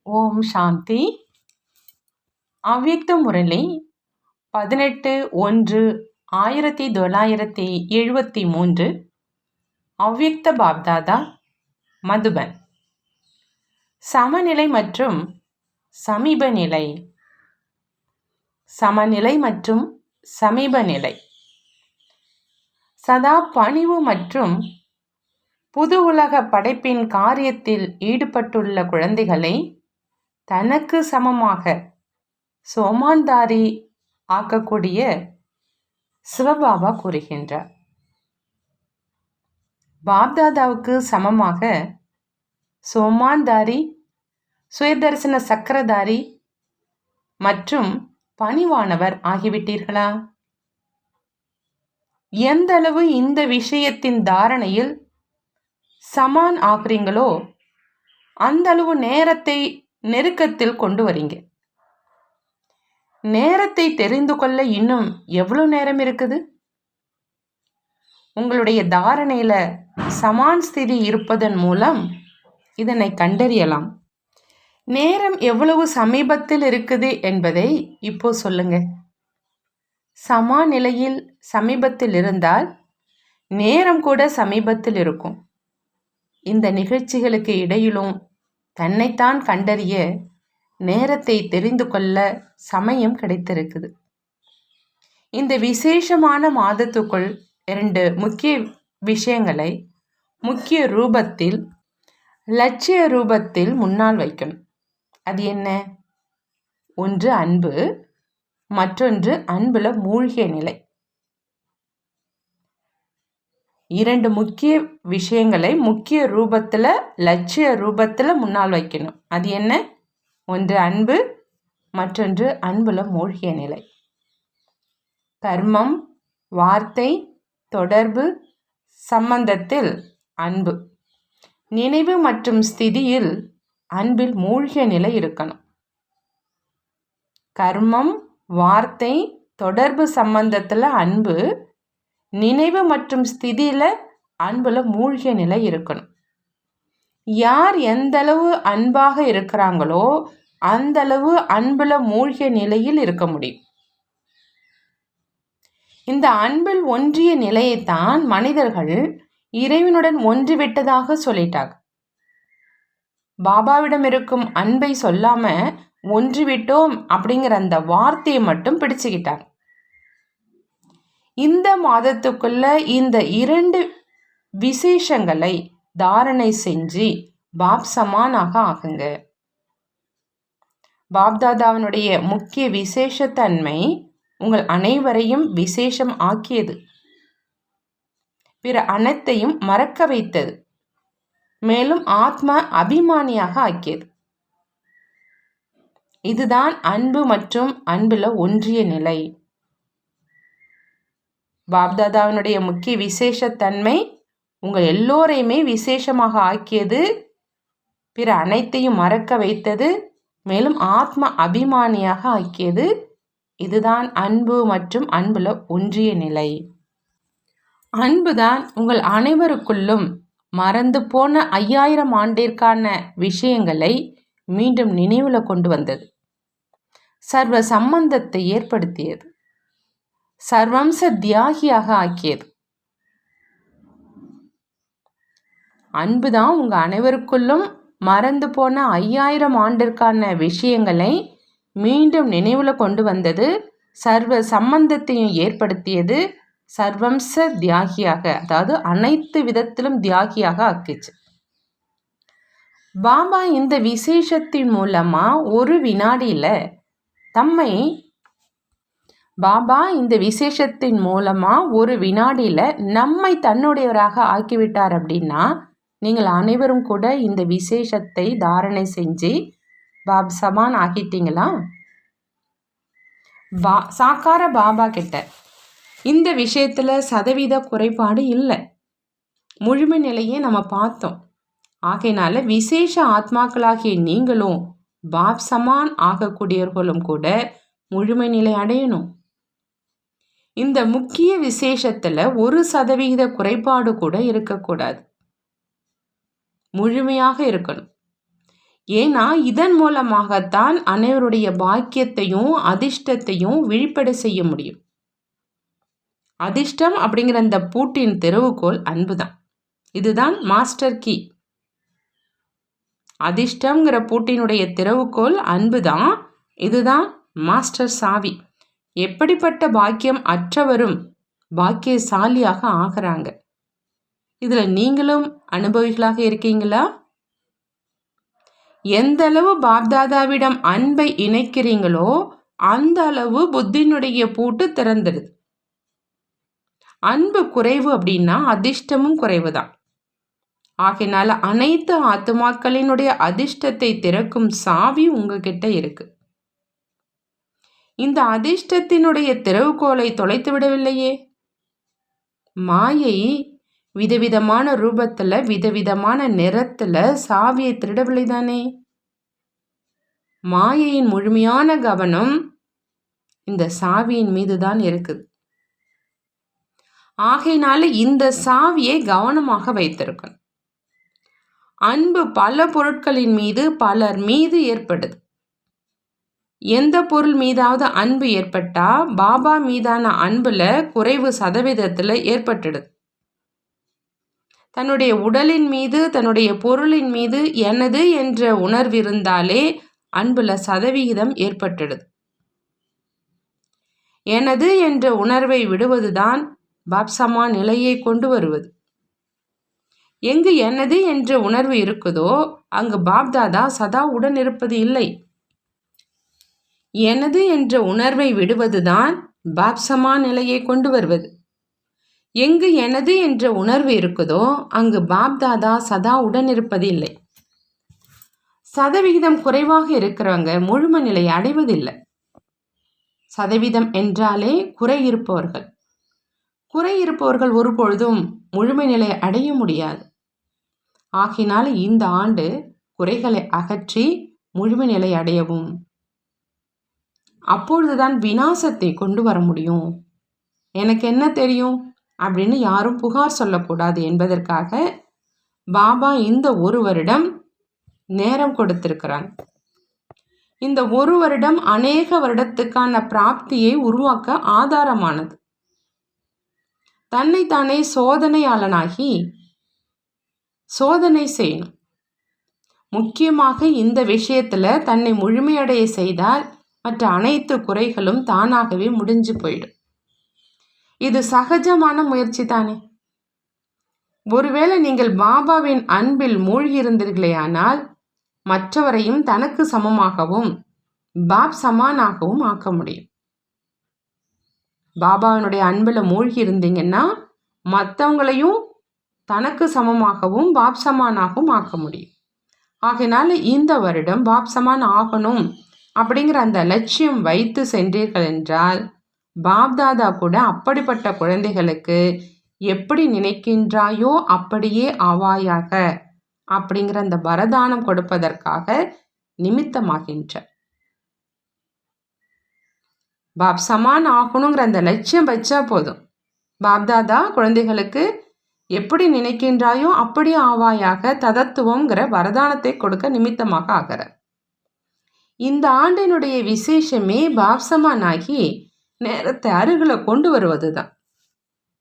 ஓம் சாந்தி. அவ்யக்த முரளி 18/1/1973. அவ்யக்த பாப்தாதா, மதுபன். சமநிலை மற்றும் சமீப நிலை. சமநிலை மற்றும் சமீப நிலை. சதா பணிவு மற்றும் புது உலக படைப்பின் காரியத்தில் ஈடுபட்டுள்ள குழந்தைகளை தனக்கு சமமாக சோமான்தாரி ஆக்கக்கூடிய சிவபாபா கூறுகின்றார். பாப்தாதாவுக்கு சமமாக சோமான்தாரி, சுயதர்சன சக்கரதாரி மற்றும் பணிவானவர் ஆகிவிட்டீர்களா? எந்த அளவு இந்த விஷயத்தின் தாரணையில் சமான் ஆகிறீங்களோ அந்த அளவு நேரத்தை நெருக்கத்தில் கொண்டு வரீங்க. நேரத்தை தெரிந்து கொள்ள இன்னும் எவ்வளவு நேரம் இருக்குது? உங்களுடைய தாரணையில சமான் ஸ்திதி இருப்பதன் மூலம் இதனை கண்டறியலாம். நேரம் எவ்வளவு சமீபத்தில் இருக்குது என்பதை இப்போ சொல்லுங்க. சமான் நிலையில் சமீபத்தில் இருந்தால் நேரம் கூட சமீபத்தில் இருக்கும். இந்த நிகழ்ச்சிகளுக்கு இடையிலும் தன்னைத்தான் கண்டறிய நேரத்தை தெரிந்து கொள்ள சமயம் கிடைத்திருக்குது. இந்த விசேஷமான மாதத்துக்குள் 2 முக்கிய விஷயங்களை முக்கிய ரூபத்தில், லட்சிய ரூபத்தில் முன்னால் வைக்கணும். அது என்ன? ஒன்று அன்பு, மற்றொன்று அன்புல மூழ்கிய நிலை. 2 முக்கிய விஷயங்களை முக்கிய ரூபத்துல, லட்சிய ரூபத்துல முன்னால் வைக்கணும். அது என்ன? ஒன்று அன்பு, மற்றொன்று அன்புல மூழ்கிய நிலை. கர்மம், வார்த்தை, தொடர்பு, சம்பந்தத்தில் அன்பு, நினைவு மற்றும் ஸ்திதியில் அன்பில் மூழ்கிய நிலை இருக்கணும். கர்மம், வார்த்தை, தொடர்பு சம்பந்தத்துல அன்பு, நினைவு மற்றும் ஸ்திதியில அன்புல மூழ்கிய நிலை இருக்கணும். யார் எந்த அளவு அன்பாக இருக்கிறாங்களோ அந்த அளவு அன்புல மூழ்கிய நிலையில் இருக்க முடியும். இந்த அன்பில் ஒன்றிய நிலையைத்தான் மனிதர்கள் இறைவனுடன் ஒன்றிவிட்டதாக சொல்லிட்டாங்க. பாபாவிடம் இருக்கும் அன்பை சொல்லாம ஒன்றிவிட்டோம் அப்படிங்கிற அந்த வார்த்தையை மட்டும் பிடிச்சுக்கிட்டாங்க. இந்த மாதத்துக்குள்ள இந்த 2 விசேஷங்களை தாரணை செஞ்சு பாப் சமானாக ஆகுங்க. பாப்தாதாவினுடைய முக்கிய விசேஷத்தன்மை உங்கள் அனைவரையும் விசேஷம் ஆக்கியது, பிற அனைத்தையும் மறக்க வைத்தது, மேலும் ஆத்ம அபிமானியாக ஆக்கியது. இதுதான் அன்பு மற்றும் அன்புல ஒன்றிய நிலை. பாப்தாதாவினுடைய முக்கிய விசேஷத்தன்மை உங்கள் எல்லோரையுமே விசேஷமாக ஆக்கியது, பிற அனைத்தையும் மறக்க வைத்தது, மேலும் ஆத்ம அபிமானியாக ஆக்கியது. இதுதான் அன்பு மற்றும் அன்புல ஒன்றிய நிலை. அன்புதான் உங்கள் அனைவருக்குள்ளும் மறந்து போன 5000 ஆண்டிற்கான விஷயங்களை மீண்டும் நினைவுல கொண்டு வந்தது, சர்வ சம்பந்தத்தை ஏற்படுத்தியது, சர்வம்ச தியாகியாக ஆக்கியது. அன்புதான் உங்க அனைவருக்குள்ளும் மறந்து போன 5000 ஆண்டிற்கான விஷயங்களை மீண்டும் நினைவுல கொண்டு வந்தது, சர்வ சம்பந்தத்தையும் ஏற்படுத்தியது, சர்வம்ச தியாகியாக, அதாவது அனைத்து விதத்திலும் தியாகியாக ஆக்கிச்சு. பாபா இந்த விசேஷத்தின் மூலமா ஒரு வினாடியில நம்மை தன்னுடையவராக ஆக்கிவிட்டார். அப்படின்னா நீங்கள் அனைவரும் கூட இந்த விசேஷத்தை தாரணை செஞ்சு பாப் சமான் ஆகிட்டீங்களா? சாக்கார பாபா கிட்ட இந்த விஷயத்துல சதவீத குறைபாடு இல்லை, முழுமை நிலையே நம்ம பார்த்தோம். ஆகையினால விசேஷ ஆத்மாக்களாகிய நீங்களும் பாப் சமான் ஆகக்கூடியவர்களும் கூட முழுமை நிலை அடையணும். இந்த முக்கிய விசேஷத்துல 1% குறைபாடு கூட இருக்கக்கூடாது, முழுமையாக இருக்கணும். ஏன்னா இதன் மூலமாகத்தான் அனைவருடைய பாக்கியத்தையும் அதிர்ஷ்டத்தையும் விழிப்படை செய்ய முடியும். அதிர்ஷ்டம் அப்படிங்கிற அந்த பூட்டின் திறவுகோல் அன்பு தான். இதுதான் மாஸ்டர் கீ. அதிர்ஷ்டம்ங்கிற பூட்டினுடைய திறவுகோல் அன்பு தான். இதுதான் மாஸ்டர் சாவி. எப்படிப்பட்ட பாக்கியம் அற்றவரும் பாக்கியசாலியாக ஆகிறாங்க. இதுல நீங்களும் அனுபவிகளாக இருக்கீங்களா? எந்த அளவு பாப்தாதாவிடம் அன்பை இணைக்கிறீங்களோ அந்த அளவு புத்தினுடைய பூட்டு திறந்துடுது. அன்பு குறைவு அப்படின்னா அதிர்ஷ்டமும் குறைவு தான். ஆகையினால அனைத்து ஆத்துமாக்களினுடைய அதிர்ஷ்டத்தை திறக்கும் சாவி உங்ககிட்ட இருக்கு. இந்த அதிர்ஷ்டத்தினுடைய திறவுகோலை தொலைத்து விடவில்லையே. மாயை விதவிதமான ரூபத்துல விதவிதமான நிறத்துல சாவியை திருடவில்லை தானே. மாயையின் முழுமையான கவனம் இந்த சாவியின் மீதுதான் இருக்குது. ஆகையினால இந்த சாவியை கவனமாக வைத்திருக்கணும். அன்பு பல பொருட்களின் மீது பலர் மீது ஏற்படுது. எந்த பொருள் மீதாவது அன்பு ஏற்பட்டா பாபா மீதான அன்புல குறைவு சதவீதத்துல ஏற்பட்டுடுது. தன்னுடைய உடலின் மீது தன்னுடைய பொருளின் மீது எனது என்ற உணர்வு இருந்தாலே அன்புல சதவிகிதம் ஏற்பட்டுடுது. எனது என்ற உணர்வை விடுவதுதான் பாப்சமா நிலையை கொண்டு வருவது. எங்கு எனது என்ற உணர்வு இருக்குதோ அங்கு பாப்தாதா சதா உடன் இருப்பது இல்லை. எனது என்ற உணர்வை விடுவதுதான் பாப்சமா நிலையை கொண்டு வருவது. எங்கு எனது என்ற உணர்வு இருக்குதோ அங்கு பாப்தாதா சதா உடன் இருப்பது இல்லை. சதவிகிதம் குறைவாக இருக்கிறவங்க முழுமை நிலையை அடைவதில்லை. சதவீதம் என்றாலே குறை இருப்பவர்கள். குறை இருப்பவர்கள் ஒரு பொழுதும் முழுமை நிலையை அடைய முடியாது. ஆகினால இந்த ஆண்டு குறைகளை அகற்றி முழுமை நிலை அடையவும், அப்பொழுதுதான் விநாசத்தை கொண்டு வர முடியும். எனக்கு என்ன தெரியும் அப்படின்னு யாரும் புகார் சொல்லக்கூடாது என்பதற்காக பாபா இந்த ஒரு வருடம் நேரம் கொடுத்திருக்கிறாங்க. இந்த ஒரு வருடம் அநேக வருடத்துக்கான பிராப்தியை உருவாக்க ஆதாரமானது. தன்னைத்தானே சோதனையாளனாகி சோதனை செய்யணும். முக்கியமாக இந்த விஷயத்துல தன்னை முழுமையடைய செய்தால் மற்ற அனைத்து குறைகளும் தானாகவே முடிஞ்சு போயிடும். இது சகஜமான முயற்சி தானே. ஒருவேளை நீங்கள் பாபாவின் அன்பில் மூழ்கி இருந்தீர்களேயானால் மற்றவரையும் தனக்கு சமமாகவும் பாப் சமானாகவும் ஆக்க முடியும். பாபாவினுடைய அன்பில் மூழ்கி இருந்தீங்கன்னா மற்றவங்களையும் தனக்கு சமமாகவும் பாப் சமானாகவும் ஆக்க முடியும். ஆகையினால இந்த வருடம் பாப் சமான் ஆகணும் அப்படிங்கிற அந்த லட்சியம் வைத்து சென்றீர்கள் என்றால் பாப்தாதா கூட அப்படிப்பட்ட குழந்தைகளுக்கு எப்படி நினைக்கின்றாயோ அப்படியே ஆவாயாக அப்படிங்கிற அந்த வரதானம் கொடுப்பதற்காக நிமித்தமாகின்ற. பாப் சமான் ஆகணுங்கிற அந்த லட்சியம் வச்சா போதும். பாப்தாதா குழந்தைகளுக்கு எப்படி நினைக்கின்றாயோ அப்படி ஆவாயாக ததத்துவங்கிற வரதானத்தை கொடுக்க நிமித்தமாக ஆகிற. இந்த ஆண்டினுடைய விசேஷமே பாப் சமான் ஆகி நேரத்தை அருகில கொண்டு வருவது தான்.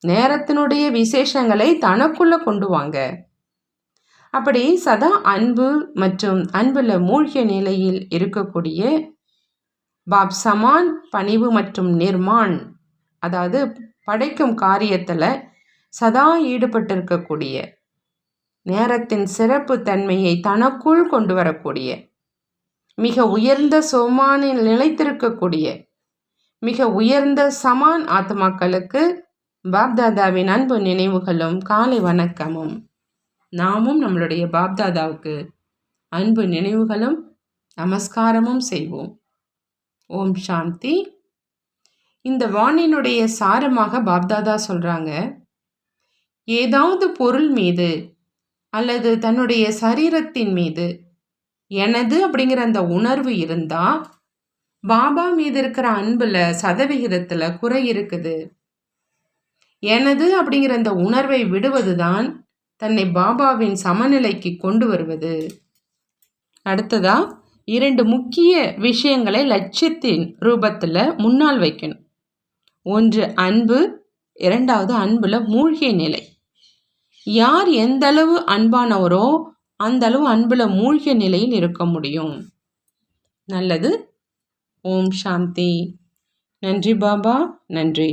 நேரத்தினுடைய விசேஷங்களை தனக்குள்ள கொண்டு வாங்க. அப்படி சதா அன்பு மற்றும் அன்புல மூழ்கிய நிலையில் இருக்கக்கூடிய பாப் சமான் பணிவு மற்றும் நிர்மான், அதாவது படைக்கும் காரியத்துல சதா ஈடுபட்டிருக்கக்கூடிய, நேரத்தின் சிறப்பு தன்மையை தனக்குள் கொண்டு வரக்கூடிய, மிக உயர்ந்த சோமானில் நிலைத்திருக்கக்கூடிய மிக உயர்ந்த சமான் ஆத்மாக்களுக்கு பாப்தாதாவின் அன்பு நினைவுகளும் காலை வணக்கமும். நாமும் நம்மளுடைய பாப்தாதாவுக்கு அன்பு நினைவுகளும் நமஸ்காரமும் செய்வோம். ஓம் சாந்தி. இந்த வாணினுடைய சாரமாக பாப்தாதா சொல்றாங்க, ஏதாவது பொருள் மீது அல்லது தன்னுடைய சரீரத்தின் மீது எனது அப்படிங்கிற அந்த உணர்வு இருந்தா பாபா மீது இருக்கிற அன்புல சதவிகிதத்துல குறை இருக்குது. எனது அப்படிங்கிற அந்த உணர்வை விடுவதுதான் தன்னை பாபாவின் சமநிலைக்கு கொண்டு வருவது. அடுத்ததா 2 முக்கிய விஷயங்களை லட்சியத்தின் ரூபத்தில் முன்னால் வைக்கணும். ஒன்று அன்பு, 2வது அன்புல மூழ்கிய நிலை. யார் எந்த அளவு அன்பானவரோ அந்த அளவு அன்புல மூழ்கிய நிலையில் இருக்க முடியும். நல்லது. ஓம் சாந்தி. நன்றி பாபா. நன்றி.